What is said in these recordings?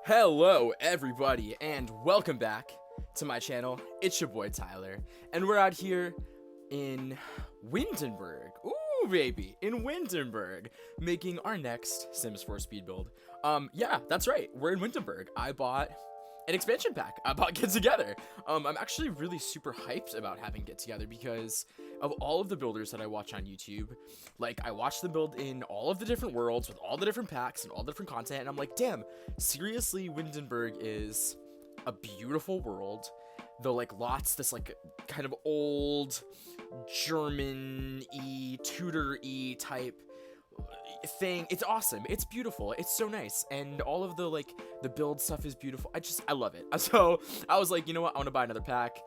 Hello everybody and welcome back to my channel. It's your boy Tyler and we're out here in Windenburg. Ooh baby, in Windenburg, making our next Sims 4 speed build. Yeah, that's right, we're in Windenburg. I bought an expansion pack. I bought Get Together. I'm actually really super hyped about having Get Together because of all of the builders that I watch on YouTube. Like, I watch them build in all of the different worlds with all the different packs and all the different content, and I'm like, damn, seriously, Windenburg is a beautiful world. Though, like, lots this, like, kind of old German-y, Tudor-y type thing. It's awesome. It's beautiful. It's so nice. And all of the, like, the build stuff is beautiful. I love it. So I was like, you know what? I want to buy another pack.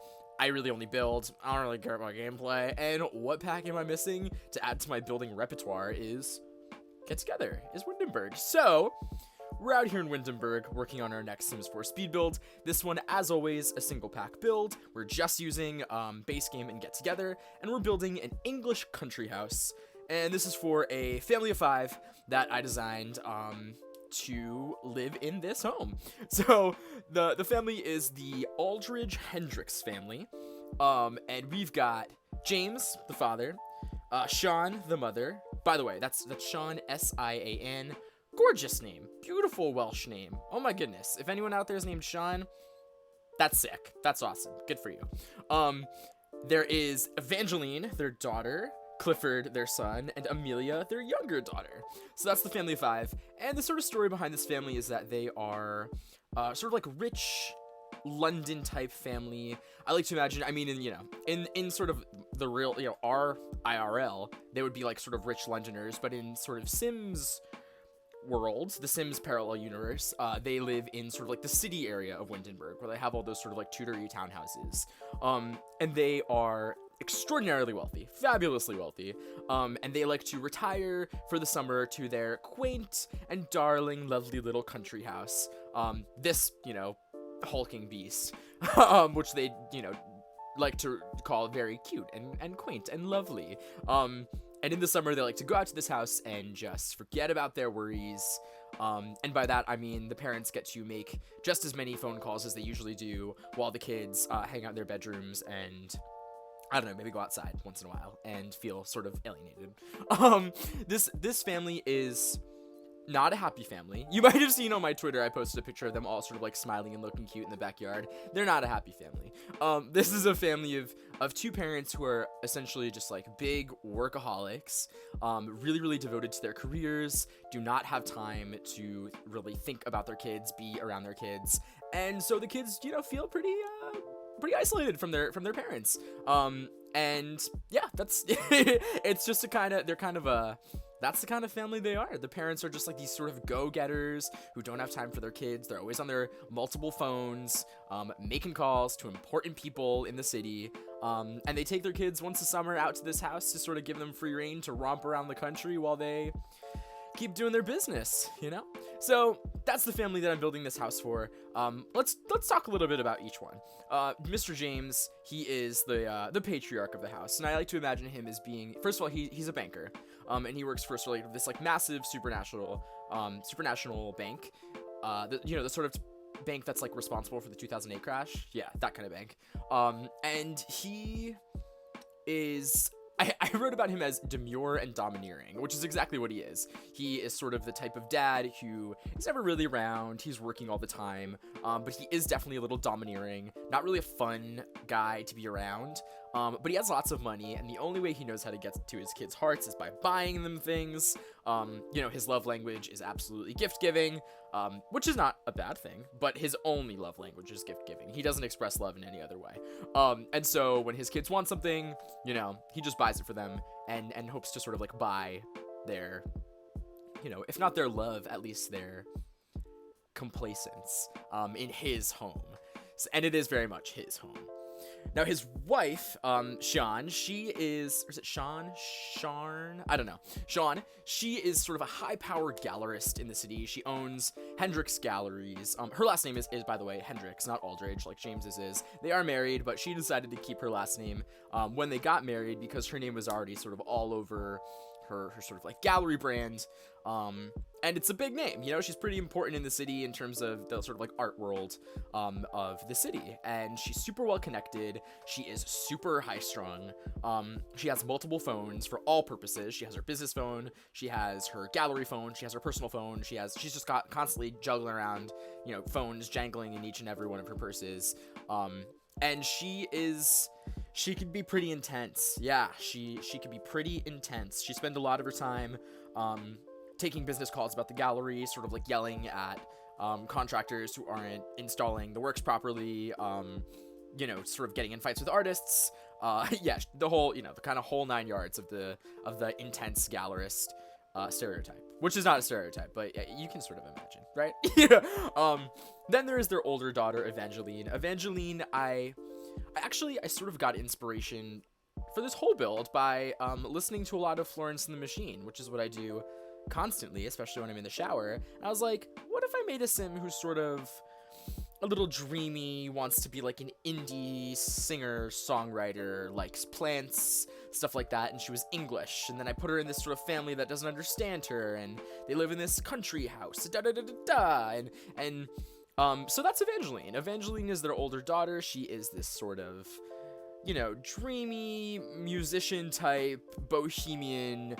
I really only build. I don't really care about gameplay. And what pack am I missing to add to my building repertoire is Get Together, is Windenburg. So we're out here in Windenburg working on our next Sims 4 speed build. This one, as always, a single pack build. We're just using base game and Get Together, and we're building an English country house. And this is for a family of 5 that I designed to live in this home. So the family is the Aldridge Hendricks family. And we've got James, the father, Sean, the mother. By the way, that's Sean, S-I-A-N. Gorgeous name. Beautiful Welsh name. Oh my goodness. If anyone out there is named Sean, that's sick. That's awesome. Good for you. There is Evangeline, their daughter, Clifford, their son, and Amelia, their younger daughter. So that's the family of 5. And the sort of story behind this family is that they are sort of like rich London type family. I like to imagine, I mean, in sort of the real, our IRL, they would be like sort of rich Londoners, but in sort of Sims worlds, the Sims parallel universe, they live in sort of like the city area of Windenburg, where they have all those sort of like Tudor-y townhouses. And they are extraordinarily wealthy, fabulously wealthy, and they like to retire for the summer to their quaint and darling, lovely little country house. This, hulking beast, which they, like to call very cute and quaint and lovely. And in the summer, they like to go out to this house and just forget about their worries. And by that, I mean the parents get to make just as many phone calls as they usually do while the kids hang out in their bedrooms and, I don't know, maybe go outside once in a while and feel sort of alienated. This family is not a happy family. You might have seen on my Twitter, I posted a picture of them all sort of like smiling and looking cute in the backyard. They're not a happy family. This is a family of 2 parents who are essentially just like big workaholics, really, really devoted to their careers, do not have time to really think about their kids, be around their kids. And so the kids, feel pretty isolated from their parents. And yeah, that's it's just that's the kind of family they are. The parents are just like these sort of go-getters who don't have time for their kids. They're always on their multiple phones, making calls to important people in the city. And they take their kids once a summer out to this house to sort of give them free reign to romp around the country while they keep doing their business, So that's the family that I'm building this house for. Let's talk a little bit about each one. Mr. James, he is the patriarch of the house, and I like to imagine him as being, first of all, he's a banker, and he works for sort of this like massive supranational bank, the sort of bank that's like responsible for the 2008 crash. Yeah, that kind of bank. And he is, I wrote about him as demure and domineering, which is exactly what he is. He is sort of the type of dad who is never really around. He's working all the time, but he is definitely a little domineering. Not really a fun guy to be around, but he has lots of money, and the only way he knows how to get to his kids' hearts is by buying them things. His love language is absolutely gift-giving, which is not a bad thing, but his only love language is gift-giving. He doesn't express love in any other way. And so when his kids want something, he just buys it for them and hopes to sort of like buy their, if not their love, at least their complacence in his home. And it is very much his home. Now, his wife, Sean, she is, or is it Sean? Sharn? I don't know. Sean, she is sort of a high-powered gallerist in the city. She owns Hendricks Galleries. Her last name is, by the way, Hendricks, not Aldridge, like James's is. They are married, but she decided to keep her last name when they got married because her name was already sort of all over her sort of like gallery brand. And it's a big name, you know, she's pretty important in the city in terms of the sort of like art world of the city, and she's super well connected. She is super high strung. She has multiple phones for all purposes. She has her business phone, she has her gallery phone, she has her personal phone, she's just got constantly juggling around, you know, phones jangling in each and every one of her purses. And she can be pretty intense. Yeah, she can be pretty intense. She spends a lot of her time taking business calls about the gallery, sort of like yelling at contractors who aren't installing the works properly, you know, sort of getting in fights with artists. Yeah, the whole, you know, the kind of whole 9 yards of the intense gallerist stereotype, which is not a stereotype, but yeah, you can sort of imagine, right? Yeah. Then there is their older daughter, Evangeline. Evangeline, I sort of got inspiration for this whole build by listening to a lot of Florence and the Machine, which is what I do constantly, especially when I'm in the shower. And I was like, what if I made a sim who's sort of a little dreamy, wants to be like an indie singer, songwriter, likes plants, stuff like that, and she was English, and then I put her in this sort of family that doesn't understand her, and they live in this country house, and so that's Evangeline. Evangeline is their older daughter. She is this sort of, you know, dreamy musician type, bohemian,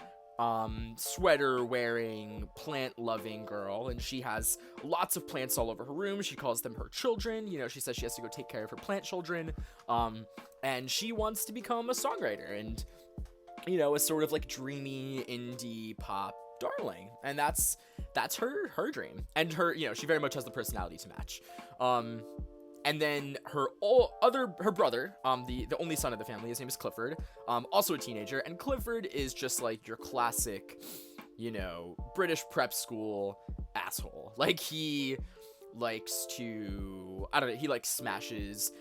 sweater wearing, plant loving girl, and she has lots of plants all over her room. She calls them her children. You know, she says she has to go take care of her plant children, and she wants to become a songwriter and, you know, a sort of like dreamy indie pop darling, and that's her dream, and her, you know, she very much has the personality to match. And then her brother, the only son of the family, his name is Clifford, also a teenager, and Clifford is just like your classic, you know, British prep school asshole. Like, he likes to, I don't know, he like smashes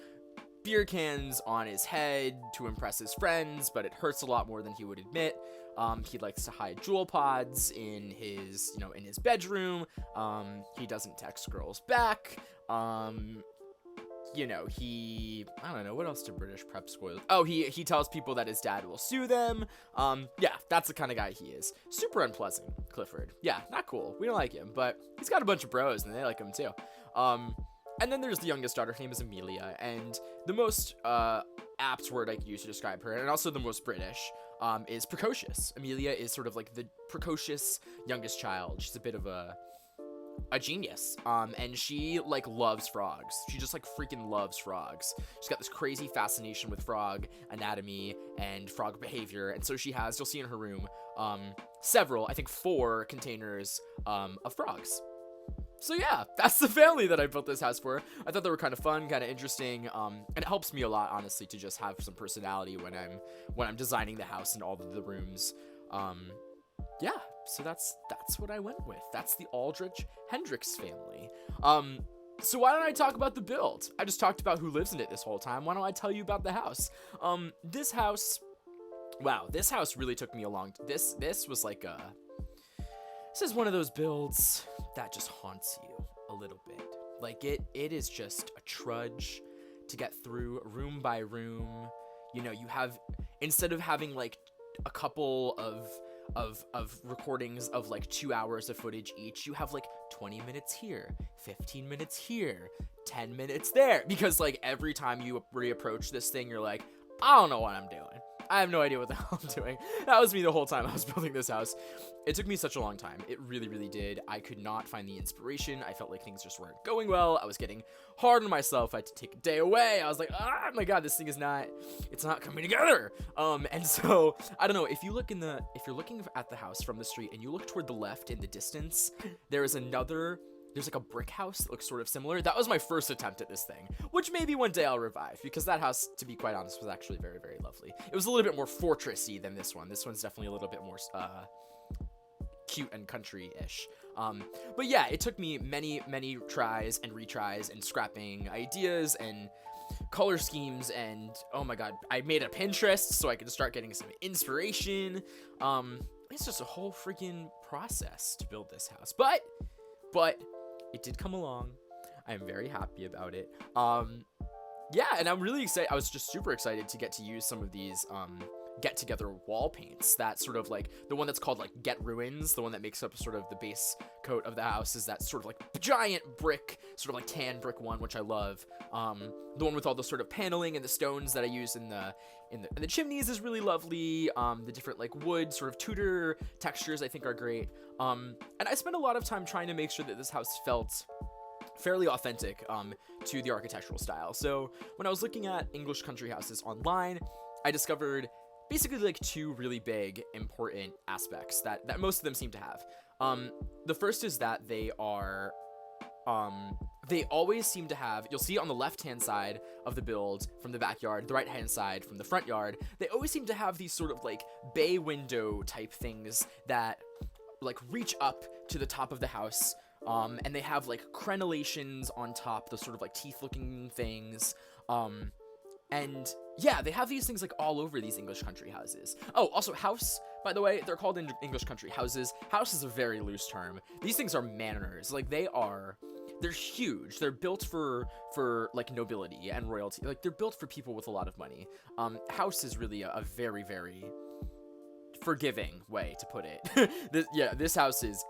beer cans on his head to impress his friends, but it hurts a lot more than he would admit. He likes to hide jewel pods in his, you know, in his bedroom. He doesn't text girls back. You know, I don't know, what else do British prep spoil? Oh, he tells people that his dad will sue them. Yeah, that's the kind of guy he is. Super unpleasant, Clifford. Yeah, not cool. We don't like him, but he's got a bunch of bros, and they like him too. And then there's the youngest daughter. Her name is Amelia, and the most apt word I could use to describe her, and also the most British, is precocious. Amelia is sort of like the precocious youngest child. She's a bit of a genius, and she like loves frogs. She just like freaking loves frogs. She's got this crazy fascination with frog anatomy and frog behavior, and so she has, you'll see in her room, several, I think 4 containers of frogs. So yeah, that's the family that I built this house for. I thought they were kind of fun, kind of interesting, and it helps me a lot, honestly, to just have some personality when I'm designing the house and all of the rooms. Yeah, so that's what I went with. That's the Aldrich Hendricks family. So why don't I talk about the build? I just talked about who lives in it this whole time. Why don't I tell you about the house? This house, wow, this house really took me a long this was like this is one of those builds that just haunts you a little bit. Like, it is just a trudge to get through room by room. You know, you have, instead of having like a couple of recordings of like 2 hours of footage each, you have like 20 minutes here, 15 minutes here, 10 minutes there, because like every time you reapproach this thing, you're like, I don't know what I'm doing. I have no idea what the hell I'm doing. That was me the whole time I was building this house. It took me such a long time. It really, really did. I could not find the inspiration. I felt like things just weren't going well. I was getting hard on myself. I had to take a day away. I was like, oh my god, this thing is not coming together. And so, I don't know, if you're looking at the house from the street and you look toward the left in the distance, there's like a brick house that looks sort of similar. That was my first attempt at this thing, which maybe one day I'll revive, because that house, to be quite honest, was actually very, very lovely. It was a little bit more fortressy than this one. This one's definitely a little bit more cute and country-ish. But yeah, it took me many, many tries and retries and scrapping ideas and color schemes, and oh my god, I made a Pinterest so I could start getting some inspiration. It's just a whole freaking process to build this house, but it did come along. I'm very happy about it. Yeah, and I'm really excited. I was just super excited to get to use some of these get together wall paints. That sort of like the one that's called like Get Ruins, the one that makes up sort of the base coat of the house, is that sort of like giant brick, sort of like tan brick one, which I love. The one with all the sort of paneling and the stones that I use in the chimneys is really lovely. The different like wood sort of Tudor textures I think are great. And I spent a lot of time trying to make sure that this house felt fairly authentic to the architectural style. So when I was looking at English country houses online, I discovered basically like two really big important aspects that most of them seem to have. The first is that they always seem to have, you'll see on the left-hand side of the build from the backyard, the right-hand side from the front yard, they always seem to have these sort of like bay window type things that like reach up to the top of the house. And they have like crenellations on top, the sort of like teeth-looking things. And yeah, they have these things like all over these English country houses. Oh, also house, by the way, they're called English country houses. House is a very loose term. These things are manors. Like they're huge. They're built for like nobility and royalty. Like they're built for people with a lot of money. House is really a very, very forgiving way to put it. This house is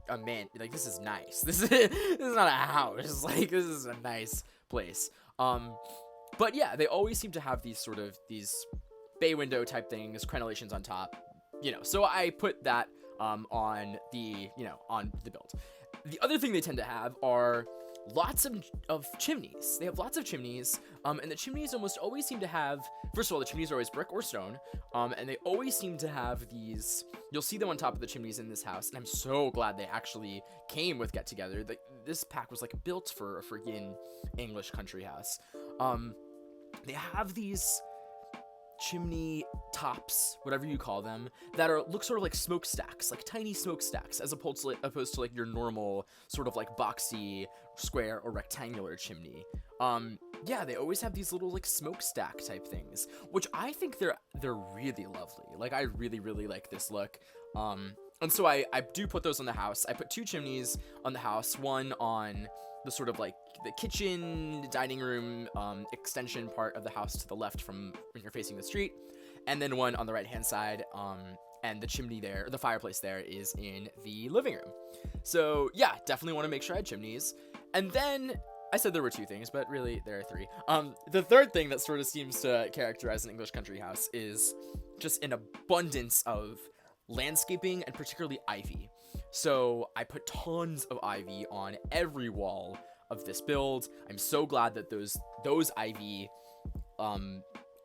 a man, like this is nice. This is not a house. It's like this is a nice place. But yeah, they always seem to have these bay window type things, crenellations on top, so I put that on the build. The other thing they tend to have are lots of chimneys. They have lots of chimneys, and the chimneys almost always seem to have, first of all, the chimneys are always brick or stone, and they always seem to have these, you'll see them on top of the chimneys in this house, and I'm so glad they actually came with Get Together. This pack was like built for a freaking English country house. They have these chimney tops, whatever you call them, that look sort of like smokestacks, like tiny smokestacks, as opposed to like your normal sort of like boxy square or rectangular chimney. Yeah, they always have these little like smokestack type things, which I think they're really lovely. Like I really, really like this look. And so I do put those on the house. I put two chimneys on the house, one on the sort of like the kitchen, dining room, extension part of the house to the left from when you're facing the street, and then one on the right hand side, and the chimney there, or the fireplace there, is in the living room. So yeah, definitely want to make sure I had chimneys. And then I said there were two things, but really there are three. The third thing that sort of seems to characterize an English country house is just an abundance of landscaping, and particularly ivy. So I put tons of ivy on every wall of this build. I'm so glad that those ivy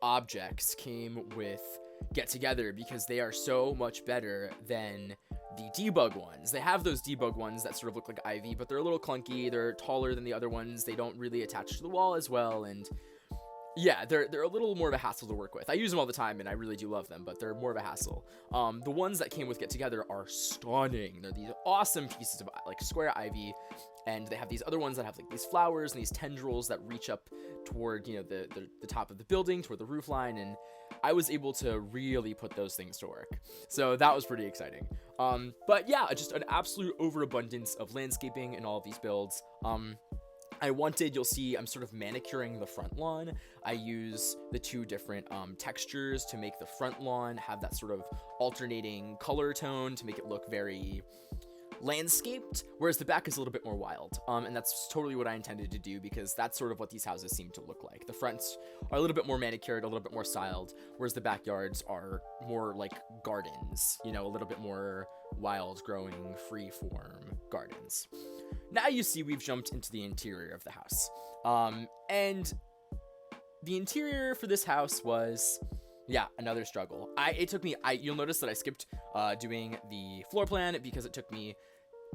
objects came with Get Together, because they are so much better than the debug ones. They have those debug ones that sort of look like ivy, but they're a little clunky. They're taller than the other ones. They don't really attach to the wall as well, and yeah, they're a little more of a hassle to work with. I use them all the time, and I really do love them, but they're more of a hassle. The ones that came with Get Together are stunning. They're these awesome pieces of like square ivy, and they have these other ones that have like these flowers and these tendrils that reach up toward the top of the building, toward the roof line, and I was able to really put those things to work. So that was pretty exciting. But yeah, just an absolute overabundance of landscaping in all of these builds. You'll see I'm sort of manicuring the front lawn. I use the two different textures to make the front lawn have that sort of alternating color tone to make it look very landscaped, whereas the back is a little bit more wild. And that's totally what I intended to do, because that's sort of what these houses seem to look like. The fronts are a little bit more manicured, a little bit more styled, whereas the backyards are more like gardens, a little bit more wild growing free-form gardens. Now you see we've jumped into the interior of the house. And the interior for this house was, yeah, another struggle. You'll notice that I skipped doing the floor plan because it took me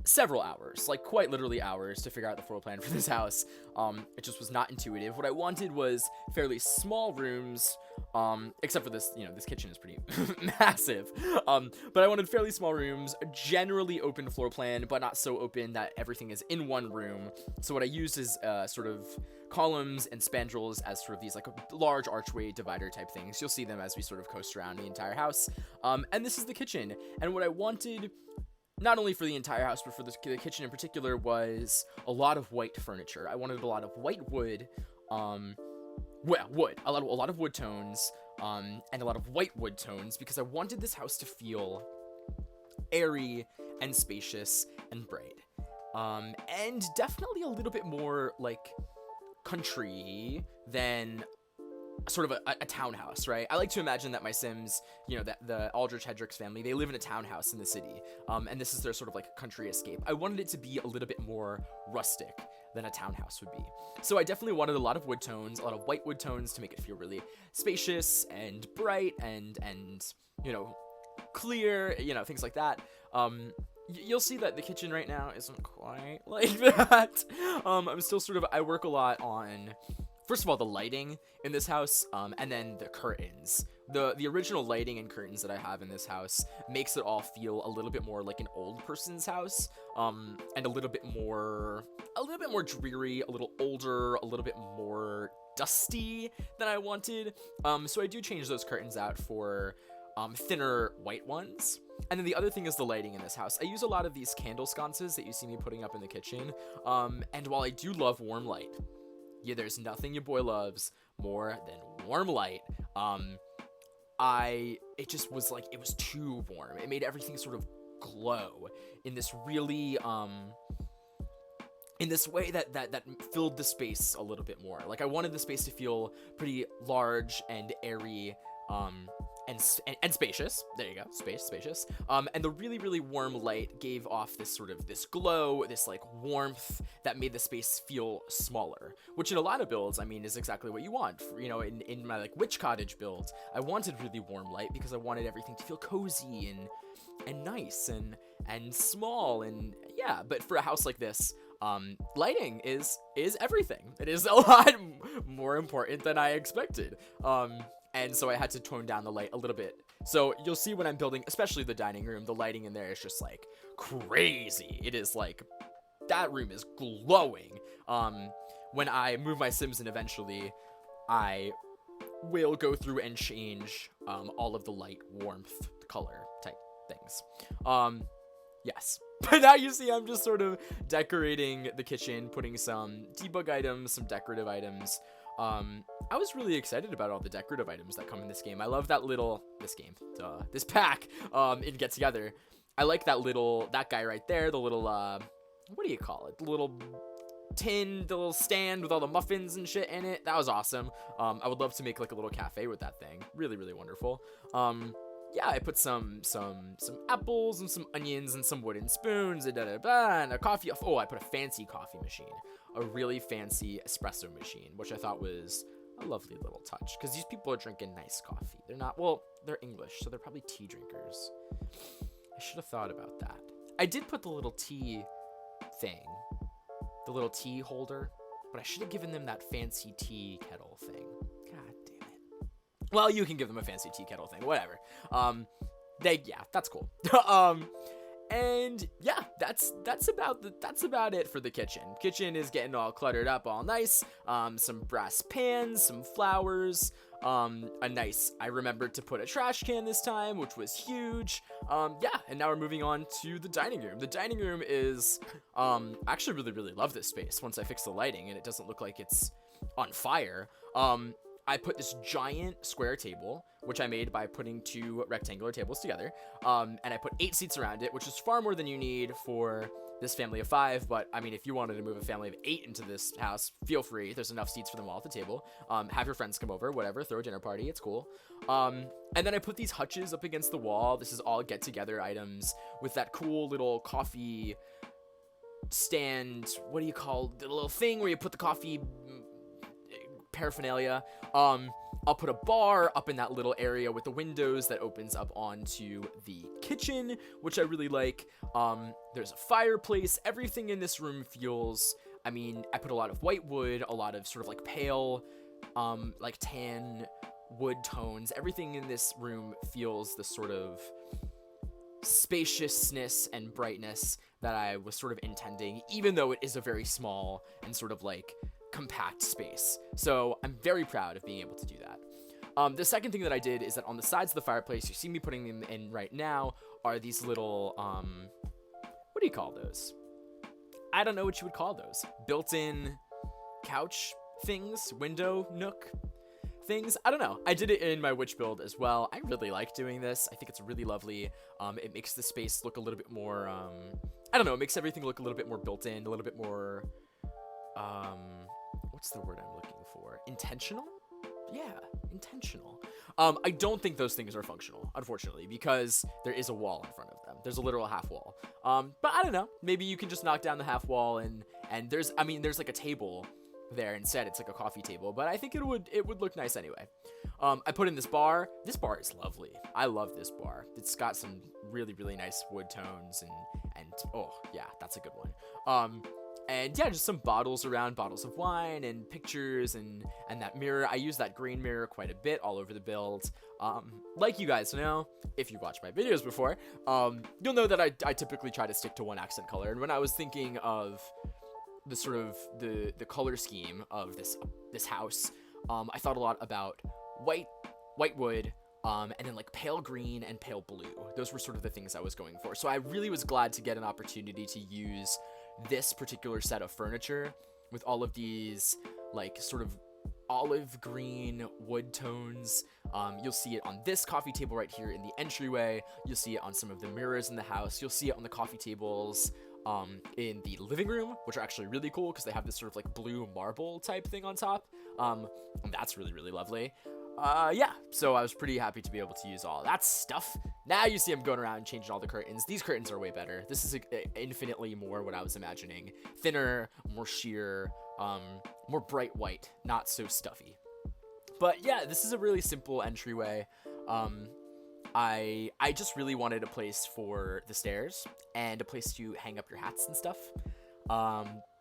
several hours, like quite literally hours, to figure out the floor plan for this house. It just was not intuitive. What I wanted was fairly small rooms, except for this, this kitchen is pretty massive. But I wanted fairly small rooms, generally open floor plan, but not so open that everything is in one room. So what I used is sort of columns and spandrels as sort of these like large archway divider type things. You'll see them as we sort of coast around the entire house. And this is the kitchen. And what I wanted, not only for the entire house, but for the kitchen in particular, was a lot of white furniture. I wanted a lot of white wood, a lot of wood tones, and a lot of white wood tones because I wanted this house to feel airy and spacious and bright. And definitely a little bit more like country than sort of a townhouse, right? I like to imagine that my Sims, that the Aldrich Hedrick's family, they live in a townhouse in the city, and this is their sort of like country escape. I wanted it to be a little bit more rustic than a townhouse would be. So I definitely wanted a lot of wood tones, a lot of white wood tones to make it feel really spacious and bright and clear, things like that. You'll see that the kitchen right now isn't quite like that. I'm still I work a lot on, first of all, the lighting in this house, and then the curtains. The original lighting and curtains that I have in this house makes it all feel a little bit more like an old person's house, and a little bit more dreary, a little older, a little bit more dusty than I wanted. So I do change those curtains out for thinner white ones. And then the other thing is the lighting in this house. I use a lot of these candle sconces that you see me putting up in the kitchen. And while I do love warm light, there's nothing your boy loves more than warm light. It just was like, it was too warm. It made everything sort of glow in this really, in this way that filled the space a little bit more. Like I wanted the space to feel pretty large and airy, and spacious. There you go, spacious. And the really, really warm light gave off this glow, this like warmth that made the space feel smaller, which in a lot of builds, is exactly what you want. In my like witch cottage build, I wanted really warm light because I wanted everything to feel cozy and nice and small, and yeah. But for a house like this, lighting is everything. It is a lot more important than I expected. And so I had to tone down the light a little bit. So you'll see when I'm building, especially the dining room, the lighting in there is just like crazy. It is like, that room is glowing. When I move my Sims in eventually, I will go through and change all of the light, warmth, color type things. Yes. But now you see I'm just sort of decorating the kitchen, putting some debug items, some decorative items. I was really excited about all the decorative items that come in this game. I love this pack, in Get Together. I like that guy right there, the little, what do you call it? The little tin, the little stand with all the muffins and shit in it. That was awesome. I would love to make like a little cafe with that thing. Really, really wonderful. Yeah, I put some apples and some onions and some wooden spoons and and a coffee. Oh, I put a fancy coffee machine, a really fancy espresso machine, which I thought was a lovely little touch because these people are drinking nice coffee. They're English, so they're probably tea drinkers. I should have thought about that. I did put the little tea thing, the little tea holder, but I should have given them that fancy tea kettle thing. God damn it. Well, you can give them a fancy tea kettle thing, whatever. That's cool. And yeah, that's about it for the kitchen. Kitchen is getting all cluttered up, all nice. Some brass pans, some flowers, I remembered to put a trash can this time, which was huge. And now we're moving on to the dining room. The dining room is, I actually really, really love this space once I fix the lighting and it doesn't look like it's on fire. I put this giant square table, which I made by putting 2 rectangular tables together, and I put 8 seats around it, which is far more than you need for this family of 5, but I mean, if you wanted to move a family of 8 into this house, feel free. There's enough seats for them all at the table. Have your friends come over, whatever, throw a dinner party, it's cool. And then I put these hutches up against the wall. This is all get-together items with that cool little coffee stand, what do you call the little thing where you put the coffee paraphernalia. I'll put a bar up in that little area with the windows that opens up onto the kitchen, which I really like. There's a fireplace. Everything in this room feels, I put a lot of white wood, a lot of sort of like pale, like tan wood tones. Everything in this room feels the sort of spaciousness and brightness that I was sort of intending, even though it is a very small and sort of like compact space. So I'm very proud of being able to do that. The second thing that I did is that on the sides of the fireplace, you see me putting them in right now, are these little, what do you call those? I don't know what you would call those. Built-in couch things, window nook things. I don't know. I did it in my witch build as well. I really like doing this. I think it's really lovely. It makes the space look a little bit more, I don't know, it makes everything look a little bit more built in, a little bit more, what's the word I'm looking for? Intentional? Yeah, intentional. I don't think those things are functional, unfortunately, because there is a wall in front of them. There's a literal half wall. But I don't know. Maybe you can just knock down the half wall and there's like a table there instead. It's like a coffee table, but I think it would look nice anyway. I put in this bar. This bar is lovely. I love this bar. It's got some really, really nice wood tones and oh yeah, that's a good one. And yeah, just some bottles around, bottles of wine and pictures and that mirror. I use that green mirror quite a bit all over the build. Like you guys know, if you've watched my videos before, you'll know that I typically try to stick to one accent color. And when I was thinking of the sort of the color scheme of this house, I thought a lot about white wood, and then like pale green and pale blue. Those were sort of the things I was going for. So I really was glad to get an opportunity to use this particular set of furniture with all of these like sort of olive green wood tones. You'll see it on this coffee table right here in the entryway. You'll see it on some of the mirrors in the house. You'll see it on the coffee tables in the living room, which are actually really cool because they have this sort of like blue marble type thing on top. And that's really, really lovely. Yeah, so I was pretty happy to be able to use all that stuff. Now you see I'm going around and changing all the curtains. These curtains are way better. This is infinitely more what I was imagining. Thinner, more sheer, more bright white, not so stuffy. But yeah, this is a really simple entryway. I just really wanted a place for the stairs and a place to hang up your hats and stuff.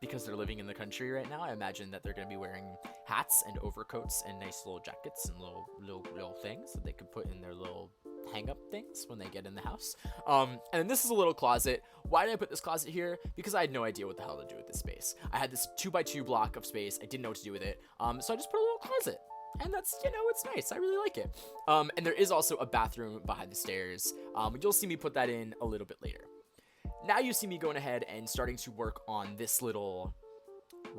Because they're living in the country right now, I imagine that they're going to be wearing hats and overcoats and nice little jackets and little things that they could put in their little hang-up things when they get in the house. And then this is a little closet. Why did I put this closet here? Because I had no idea what the hell to do with this space. I had this 2x2 block of space. I didn't know what to do with it. So I just put a little closet. And that's, it's nice. I really like it. And there is also a bathroom behind the stairs. You'll see me put that in a little bit later. Now you see me going ahead and starting to work on this little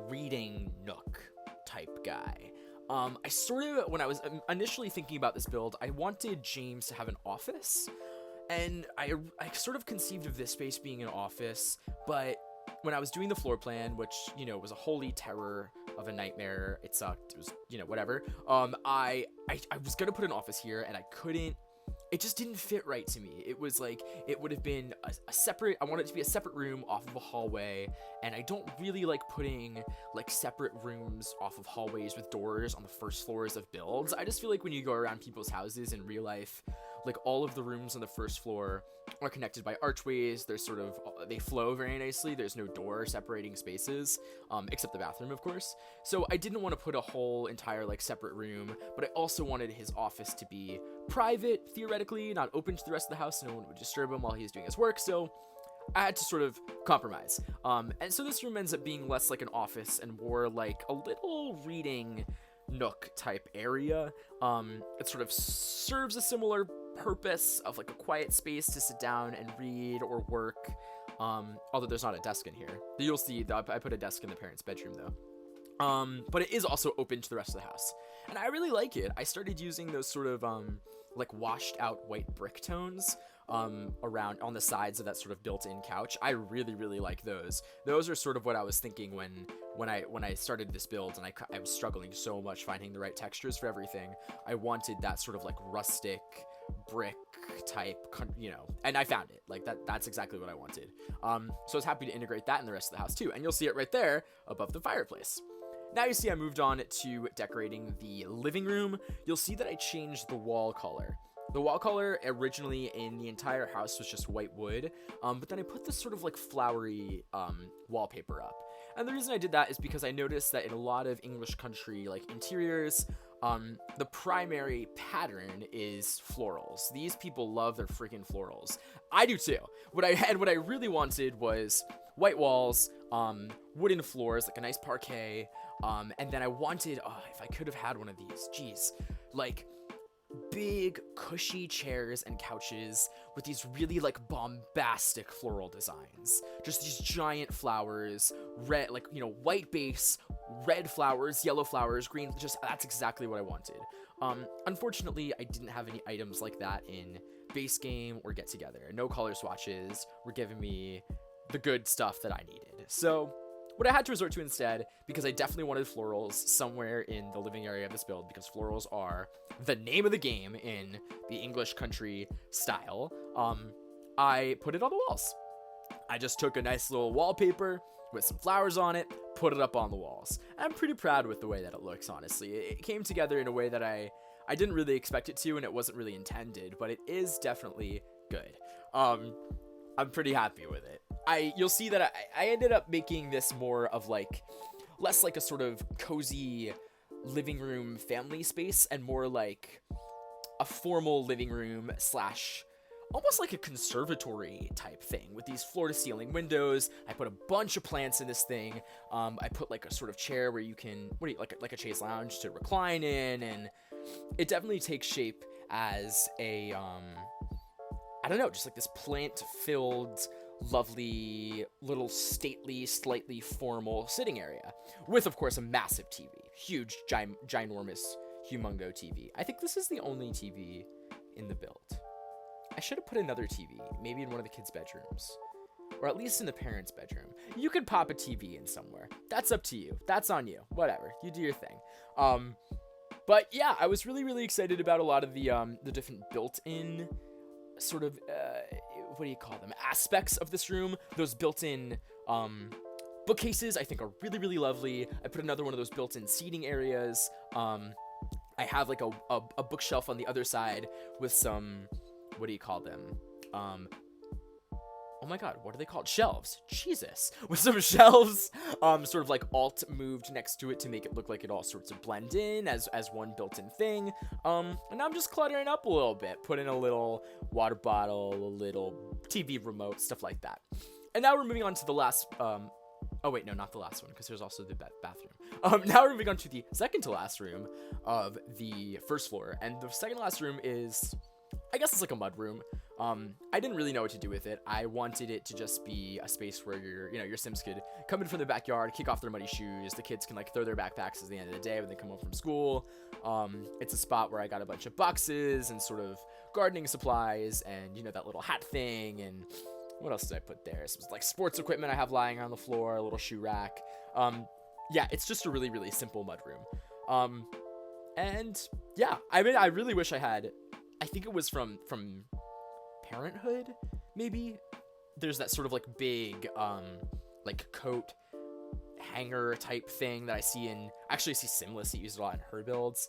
reading nook type guy. I sort of, when I was initially thinking about this build, I wanted James to have an office. And I sort of conceived of this space being an office, but when I was doing the floor plan, which, was a holy terror of a nightmare, it sucked, it was, whatever, I was gonna put an office here, and I couldn't. It just didn't fit right to me. It was like, it would have been a separate, I wanted it to be a separate room off of a hallway, and I don't really like putting, like, separate rooms off of hallways with doors on the first floors of builds. I just feel like when you go around people's houses in real life, like, all of the rooms on the first floor are connected by archways. They're sort of, they flow very nicely. There's no door separating spaces, except the bathroom, of course. So I didn't want to put a whole entire, like, separate room, but I also wanted his office to be private, theoretically, not open to the rest of the house. No one would disturb him while he's doing his work, so I had to sort of compromise. And so this room ends up being less like an office and more like a little reading nook type area. It sort of serves a similar purpose of like a quiet space to sit down and read or work, although there's not a desk in here. You'll see that I put a desk in the parents' bedroom though. But it is also open to the rest of the house, and I really like it. I started using those sort of like washed out white brick tones around on the sides of that sort of built-in couch. I really like those. Those are sort of what I was thinking when I started this build, and I was struggling so much finding the right textures for everything. I wanted that sort of like rustic brick type, and I found it. Like that's exactly what I wanted. So I was happy to integrate that in the rest of the house too, and you'll see it right there above the fireplace. Now you see I moved on to decorating the living room. You'll see that I changed the wall color. The wall color originally in the entire house was just white wood, but then I put this sort of like flowery wallpaper up. And the reason I did that is because I noticed that in a lot of English country like interiors, the primary pattern is florals. These people love their freaking florals. I do too. What I really wanted was white walls, wooden floors, like a nice parquet, and then I wanted, if I could have had one of these, like big cushy chairs and couches with these really like bombastic floral designs, just these giant flowers, red, like, white base, red flowers, yellow flowers, green, just that's exactly what I wanted. Unfortunately, I didn't have any items like that in base game or get together. No color swatches were giving me the good stuff that I needed. So what I had to resort to instead, because I definitely wanted florals somewhere in the living area of this build, because florals are the name of the game in the English country style, I put it on the walls. I just took a nice little wallpaper with some flowers on it, put it up on the walls. I'm pretty proud with the way that it looks, honestly. It came together in a way that I didn't really expect it to, and it wasn't really intended, but it is definitely good. I'm pretty happy with it. You'll see that I ended up making this more of like, less like a sort of cozy living room family space, and more like a formal living room slash almost like a conservatory type thing with these floor to ceiling windows. I put a bunch of plants in this thing. I put like a sort of chair where you can, like a chaise lounge to recline in, and it definitely takes shape as a, I don't know, just like this plant-filled, lovely, little stately, slightly formal sitting area. With, of course, a massive TV. Huge, ginormous, humongo TV. I think this is the only TV in the build. I should have put another TV, maybe in one of the kids' bedrooms. Or at least in the parents' bedroom. You could pop a TV in somewhere. That's up to you. That's on you. Whatever. You do your thing. But yeah, I was really, really excited about a lot of the different built-in sort of, what do you call them? Aspects of this room. Those built-in, bookcases I think are really, really lovely. I put another one of those built-in seating areas. I have like a bookshelf on the other side with some, what do you call them? Oh my god, what are they called? Shelves. Jesus. With some shelves, sort of like alt moved next to it to make it look like it all sorts of blend in as one built-in thing. And now I'm just cluttering up a little bit, put in a little water bottle, a little TV remote, stuff like that. And now we're moving on to the last, oh wait, no, not the last one, because there's also the bathroom. Now we're moving on to the second to last room of the first floor. And the second to last room is, I guess it's like a mudroom. I didn't really know what to do with it. I wanted it to just be a space where your Sims could come in from the backyard, kick off their muddy shoes. The kids can like throw their backpacks at the end of the day when they come home from school. It's a spot where I got a bunch of boxes and sort of gardening supplies and, that little hat thing. And what else did I put there? Some like sports equipment I have lying on the floor, a little shoe rack. Yeah, it's just a really, really simple mudroom. And yeah, I mean, I really wish I had, I think it was from Parenthood, maybe. There's that sort of like big like coat hanger type thing that I see actually I see Simless use it a lot in her builds.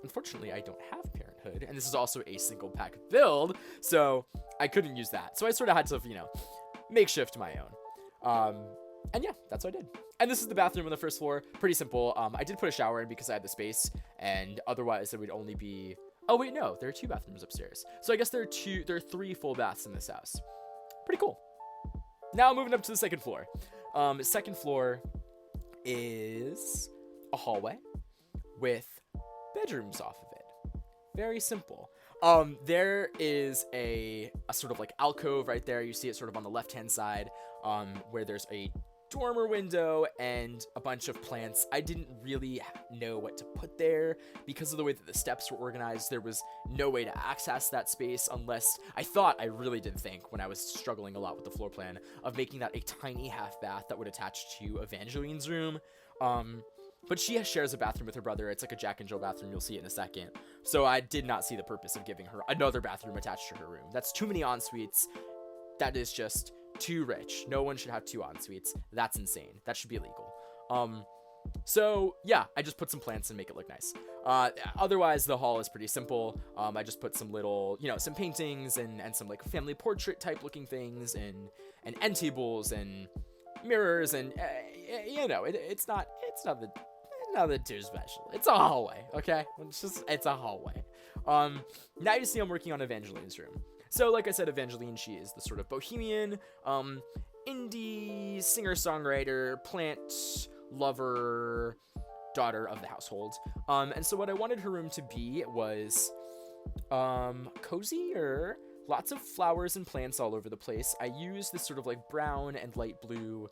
Unfortunately I don't have Parenthood, and this is also a single pack build, so I couldn't use that. So I sort of had to, makeshift my own. And yeah, that's what I did. And this is the bathroom on the first floor. Pretty simple. I did put a shower in because I had the space, and otherwise there would only be, oh wait, no, there are 2 bathrooms upstairs. So I guess there are 3 full baths in this house. Pretty cool. Now moving up to the second floor. Second floor is a hallway with bedrooms off of it. Very simple. There is a sort of like alcove right there. You see it sort of on the left-hand side, where there's a dormer window and a bunch of plants. I didn't really know what to put there because of the way that the steps were organized. There was no way to access that space unless I really did think when I was struggling a lot with the floor plan of making that a tiny half bath that would attach to Evangeline's room. But she shares a bathroom with her brother. It's like a Jack and Jill bathroom. You'll see it in a second. So I did not see the purpose of giving her another bathroom attached to her room. That's too many ensuites. That is just too rich. No one should have 2 ensuites. That's insane. That should be illegal. So yeah, I just put some plants and make it look nice. Otherwise, the hall is pretty simple. I just put some little, some paintings and some like family portrait type looking things and end tables and mirrors and it's nothing too special. It's a hallway, okay? It's a hallway. Now you see I'm working on Evangeline's room. So, like I said, Evangeline, she is the sort of bohemian, indie singer-songwriter, plant lover, daughter of the household. And so what I wanted her room to be was, cozier, lots of flowers and plants all over the place. I used this sort of like brown and light blue,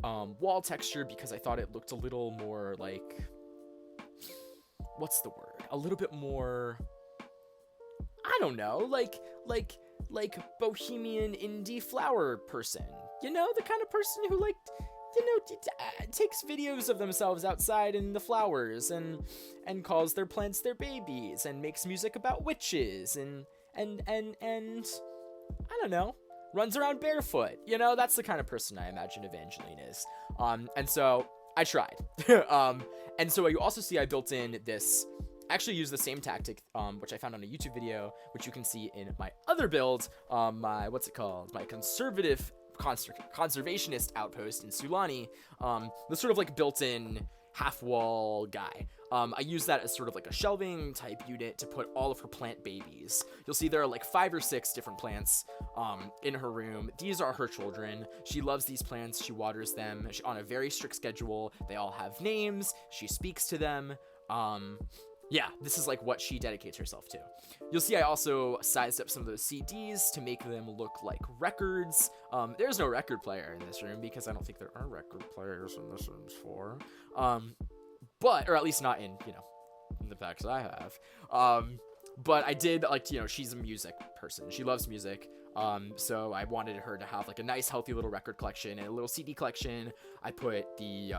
wall texture because I thought it looked a little more like, what's the word? A little bit more, I don't know, like bohemian indie flower person. You know, the kind of person who takes videos of themselves outside in the flowers and calls their plants their babies and makes music about witches and I don't know, runs around barefoot. You know, that's the kind of person I imagine Evangeline is. And so I tried. And so you also see I built in this, actually used the same tactic, which I found on a YouTube video, which you can see in my other build, my conservative conservationist outpost in Sulani, the sort of like built-in half-wall guy. I use that as sort of like a shelving type unit to put all of her plant babies. You'll see there are like 5 or 6 different plants in her room. These are her children. She loves these plants. She waters them on a very strict schedule. They all have names. She speaks to them. Yeah, this is like what she dedicates herself to. You'll see I also sized up some of those CDs to make them look like records. There's no record player in this room because I don't think there are record players in this room for. But, or at least not in, in the packs I have. But I did, she's a music person. She loves music. So I wanted her to have like a nice, healthy little record collection and a little CD collection. I put the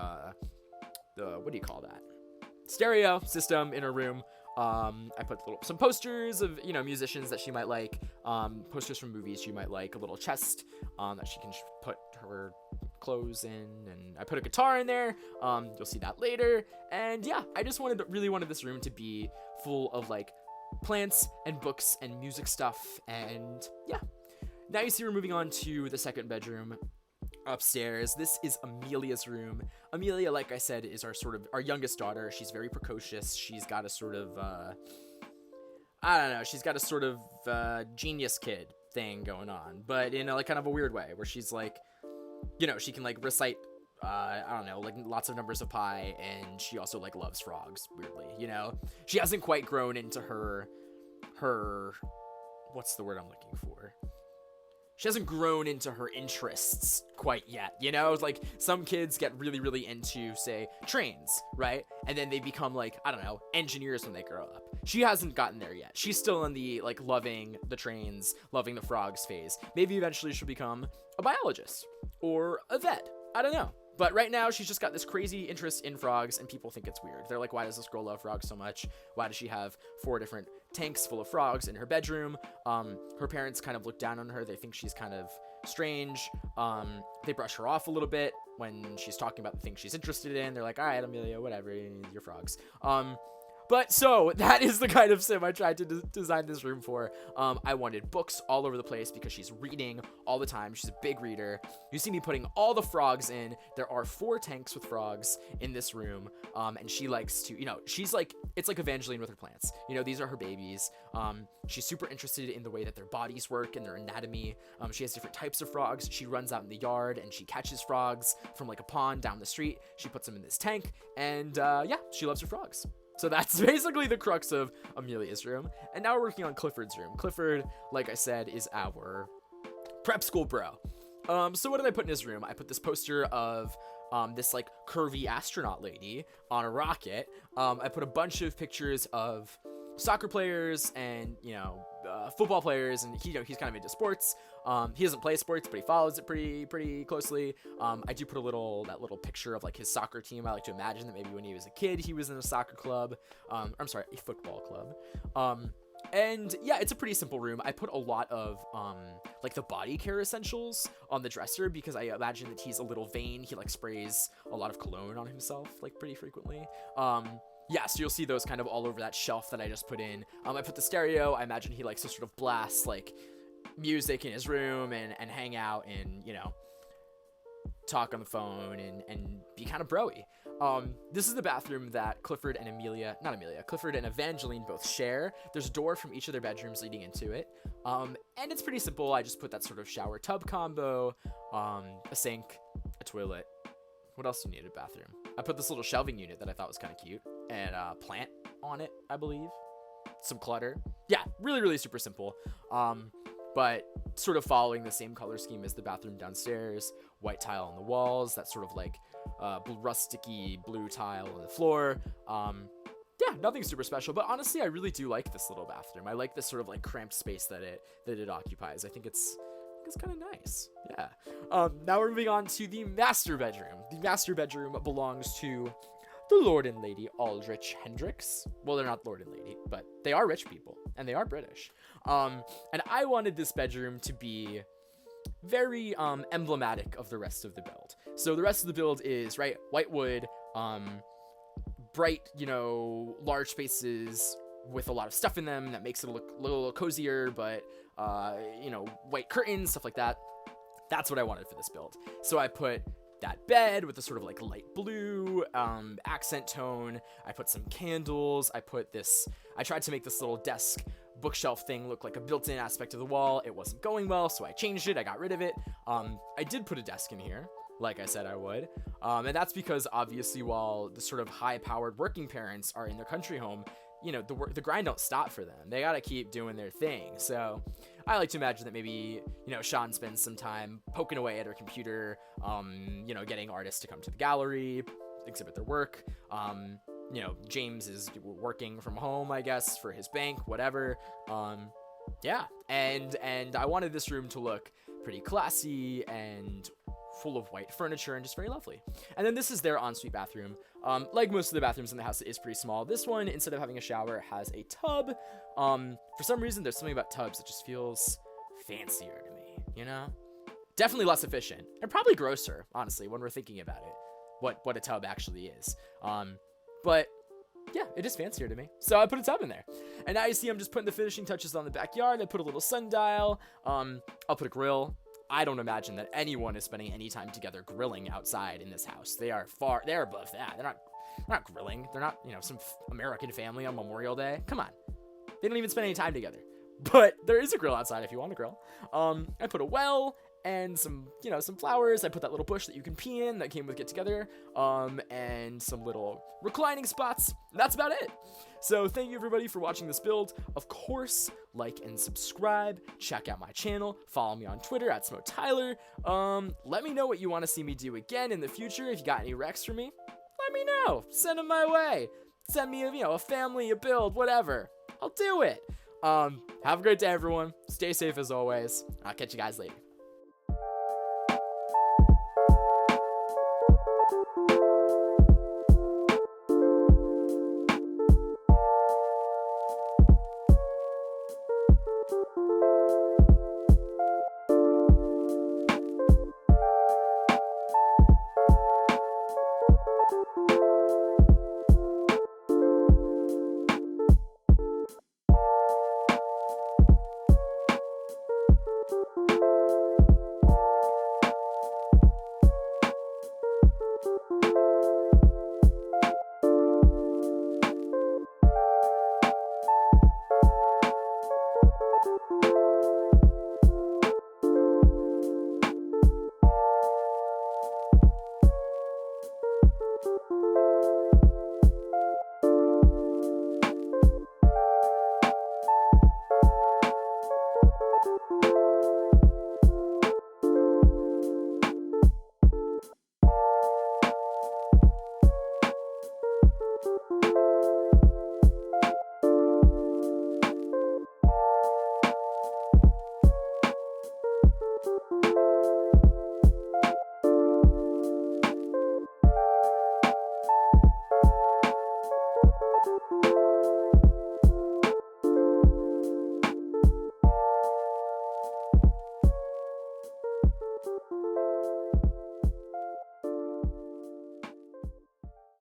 what do you call that? Stereo system in her room. I put some posters of musicians that she might like, posters from movies she might like, a little chest that she can put her clothes in, and I put a guitar in there. You'll see that later. And yeah, I just really wanted this room to be full of like plants and books and music stuff. And yeah, now you see we're moving on to the second bedroom upstairs. This is Amelia's room. Amelia, like I said, is our youngest daughter. She's very precocious. She's got a sort of she's got a sort of genius kid thing going on, but in like kind of a weird way, where she's like, she can like recite like lots of numbers of pi, and she also like loves frogs weirdly. She hasn't quite grown into her what's the word I'm looking for? She hasn't grown into her interests quite yet, Like, some kids get really, really into, say, trains, right? And then they become, like, I don't know, engineers when they grow up. She hasn't gotten there yet. She's still in the, like, loving the trains, loving the frogs phase. Maybe eventually she'll become a biologist or a vet. I don't know. But right now, she's just got this crazy interest in frogs, and people think it's weird. They're like, why does this girl love frogs so much? Why does she have 4 different tanks full of frogs in her bedroom? Her parents kind of look down on her. They think she's kind of strange. They brush her off a little bit when she's talking about the things she's interested in. They're like, all right, Amelia, whatever, you're frogs. But so that is the kind of sim I tried to design this room for. I wanted books all over the place because she's reading all the time. She's a big reader. You see me putting all the frogs in. There are 4 tanks with frogs in this room. And she likes to, she's like, it's like Evangeline with her plants. These are her babies. She's super interested in the way that their bodies work and their anatomy. She has different types of frogs. She runs out in the yard and she catches frogs from like a pond down the street. She puts them in this tank, and yeah, she loves her frogs. So that's basically the crux of Amelia's room. And now we're working on Clifford's room. Clifford, like I said, is our prep school bro. So what did I put in his room? I put this poster of this like curvy astronaut lady on a rocket. I put a bunch of pictures of soccer players and football players, and he's kind of into sports. He doesn't play sports, but he follows it pretty closely. I do put that little picture of like his soccer team. I like to imagine that maybe when he was a kid, he was in a soccer club. A football club. And yeah, it's a pretty simple room. I put a lot of like the body care essentials on the dresser because I imagine that he's a little vain. He like sprays a lot of cologne on himself like pretty frequently. Yeah, so you'll see those kind of all over that shelf that I just put in. I put the stereo. I imagine he likes to sort of blast like music in his room and hang out and talk on the phone and be kind of broy. This is the bathroom that Clifford and Evangeline both share. There's a door from each of their bedrooms leading into it. And it's pretty simple. I just put that sort of shower tub combo, a sink, a toilet. What else do you need in a bathroom? I put this little shelving unit that I thought was kind of cute, and a plant on it, I believe. Some clutter. Yeah, really, really super simple. but sort of following the same color scheme as the bathroom downstairs. White tile on the walls, that sort of like rusticy blue tile on the floor. Yeah, nothing super special, but honestly, I really do like this little bathroom. I like this sort of like cramped space that it occupies. I think it's kind of nice. Yeah. Now we're moving on to the master bedroom. The master bedroom belongs to the Lord and Lady Aldrich Hendricks. Well, they're not Lord and Lady, but they are rich people, and they are British. And I wanted this bedroom to be very emblematic of the rest of the build. So the rest of the build is, right, white wood, bright, large spaces with a lot of stuff in them that makes it look a little cozier, but, white curtains, stuff like that. That's what I wanted for this build. So I put that bed with a sort of like light blue accent tone. I put some candles. I tried to make this little desk bookshelf thing look like a built-in aspect of the wall. It wasn't going well, so I changed it. I got rid of it. I did put a desk in here, like I said I would. And that's because obviously while the sort of high-powered working parents are in their country home, the grind don't stop for them. They gotta keep doing their thing. So I like to imagine that maybe, Sean spends some time poking away at her computer, getting artists to come to the gallery, exhibit their work. James is working from home, I guess, for his bank, whatever. Yeah. And I wanted this room to look pretty classy and full of white furniture and just very lovely. And then this is their ensuite bathroom. Like most of the bathrooms in the house, it is pretty small. This one, instead of having a shower, has a tub. For some reason, there's something about tubs that just feels fancier to me, Definitely less efficient and probably grosser, honestly, when we're thinking about it, what a tub actually is. But yeah, it is fancier to me. So I put a tub in there. And now you see I'm just putting the finishing touches on the backyard. I put a little sundial. I'll put a grill. I don't imagine that anyone is spending any time together grilling outside in this house. They're above that. They're not grilling. They're not, some American family on Memorial Day. Come on. They don't even spend any time together. But there is a grill outside if you want to grill. I put a well and some flowers. I put that little bush that you can pee in that came with Get Together. And some little reclining spots. That's about it. So thank you everybody for watching this build. Of course, like and subscribe. Check out my channel. Follow me on Twitter at SmoTyler. Let me know what you want to see me do again in the future. If you got any recs for me, let me know. Send them my way. Send me a family, a build, whatever. I'll do it. Have a great day, everyone. Stay safe as always. I'll catch you guys later.